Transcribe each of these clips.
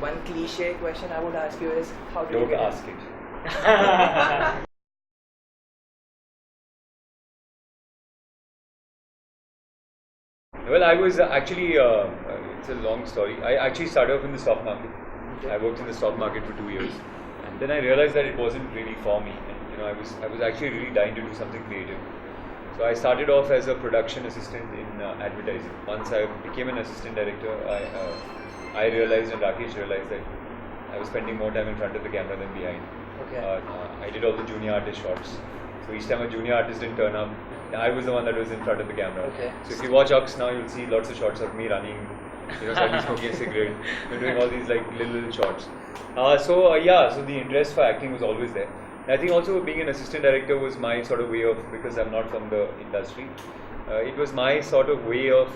One cliche question I would ask you is, how did you Don't get ask it. Well, I was actually, it's a long story. I actually started off in the stock market. I worked in the stock market for 2 years. And then I realized that it wasn't really for me. And, I was actually really dying to do something creative. So I started off as a production assistant in advertising. Once I became an assistant director, I realized and Rakesh realized that I was spending more time in front of the camera than behind. Okay. I did all the junior artist shots. So each time a junior artist didn't turn up, I was the one that was in front of the camera. Okay. So if you watch Ux now, you'll see lots of shots of me running, suddenly smoking a cigarette. We're doing all these like little shots. So the interest for acting was always there. And I think also being an assistant director was my sort of way of, because I'm not from the industry, it was my sort of way of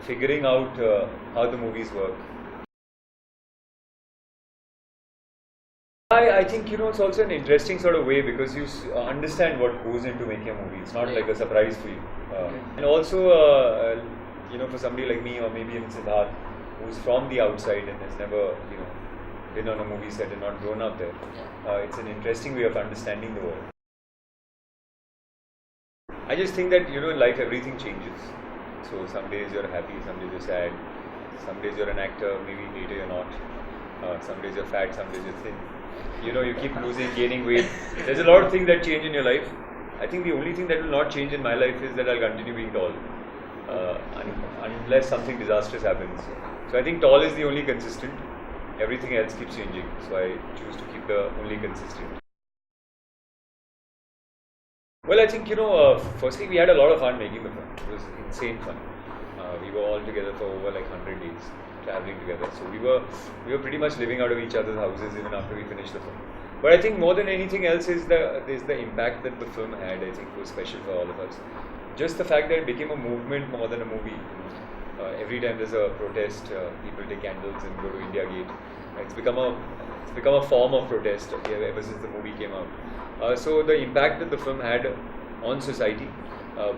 figuring out how the movies work. I think it's also an interesting sort of way because you understand what goes into making a movie. It's not like a surprise for you. And also, for somebody like me or maybe even Siddharth, who's from the outside and has never, been on a movie set and not grown up there, it's an interesting way of understanding the world. I just think that in life everything changes. So some days you're happy, some days you're sad, some days you're an actor, maybe later you're not. Some days you're fat, some days you're thin. You keep losing, gaining weight. There's a lot of things that change in your life. I think the only thing that will not change in my life is that I'll continue being tall. Unless something disastrous happens. So I think tall is the only consistent. Everything else keeps changing. So I choose to keep the only consistent. Well, I think, firstly we had a lot of fun making the film. It was insane fun. We were all together for over like 100 days, traveling together. So we were pretty much living out of each other's houses even after we finished the film. But I think more than anything else is the impact that the film had. I think was special for all of us. Just the fact that it became a movement more than a movie. Every time there's a protest, people take candles and go to India Gate. It's become a form of protest ever since the movie came out. So the impact that the film had on society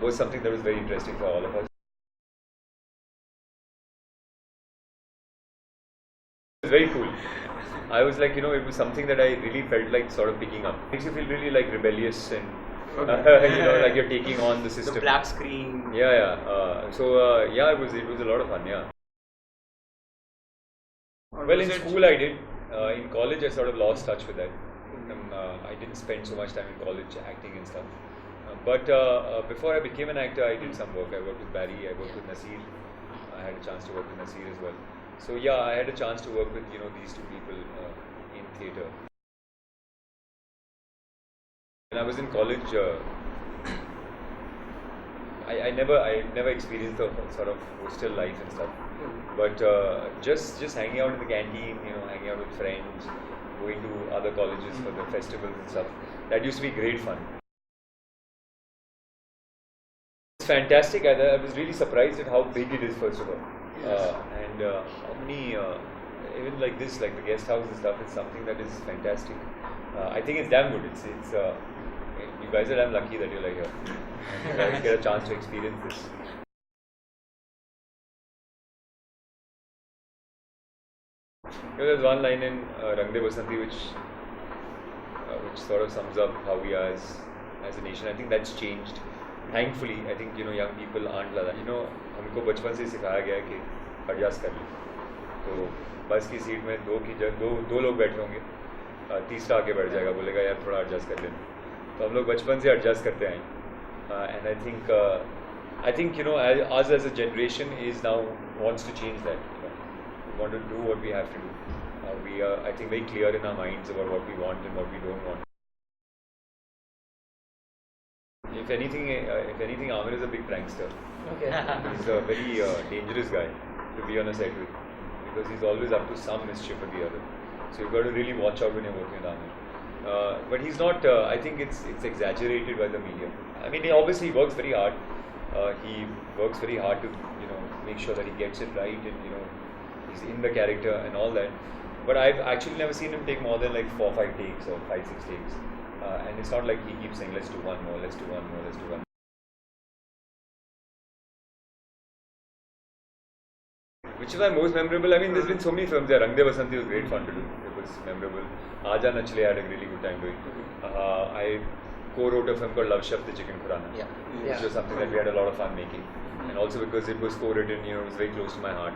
was something that was very interesting for all of us. It was very cool. I was like, it was something that I really felt like sort of picking up. It makes you feel really like rebellious and like you're taking on the system. The black screen. Yeah. It was a lot of fun. Yeah. Well, in school I did. In college I sort of lost touch with that. I didn't spend so much time in college acting and stuff. But before I became an actor, I did some work. I worked with Barry. I worked with Nasir. I had a chance to work with Nasir as well. So yeah, I had a chance to work with these two people in theatre. When I was in college, I never experienced the sort of hostel life and stuff. But just hanging out in the canteen, hanging out with friends, going to other colleges for the festivals and stuff, that used to be great fun. It's fantastic. I was really surprised at how big it is, first of all. And how many, even like this, like the guest house and stuff, it's something that is fantastic. I think it's damn good. It's you guys are damn lucky that you're like here. You guys get a chance to experience this. There's one line in Rang De Basanti which sort of sums up how we are as a nation. I think that's changed. Thankfully, I think young people aren't like that. हमको बचपन से सिखाया गया है कि adjust कर ले. तो बस की सीट में दो लोग बैठे होंगे, तीसरा आगे बढ़ जाएगा, बोलेगा यार थोड़ा एडजस्ट कर ले. तो हम लोग बचपन से एडजस्ट करते हैं. And I think us as a generation is now wants to change that. We want to do what we have to do. We are, I think, very clear in our minds about what we want and what we don't want. If anything, Amir is a big prankster. Okay. He's a very dangerous guy to be on a set with because he's always up to some mischief or the other. So you've got to really watch out when you're working with Amir. But he's not. I think it's exaggerated by the media. I mean, he obviously works very hard. He works very hard to make sure that he gets it right and he's in the character and all that. But I've actually never seen him take more than like 4 or 5 takes or 5 6 takes. And it's not like he keeps saying let's do one more, let's do one more, let's do one more. which is my most memorable. I mean, there's been so many films. Yeah, Rang De Basanti was great fun to do. It was memorable. Aaja Nachle, I had a really good time doing. I co-wrote a film called Love Shaft, the Chicken Khurana, Yeah. which was something that we had a lot of fun making. And also because it was co-written, it was very close to my heart.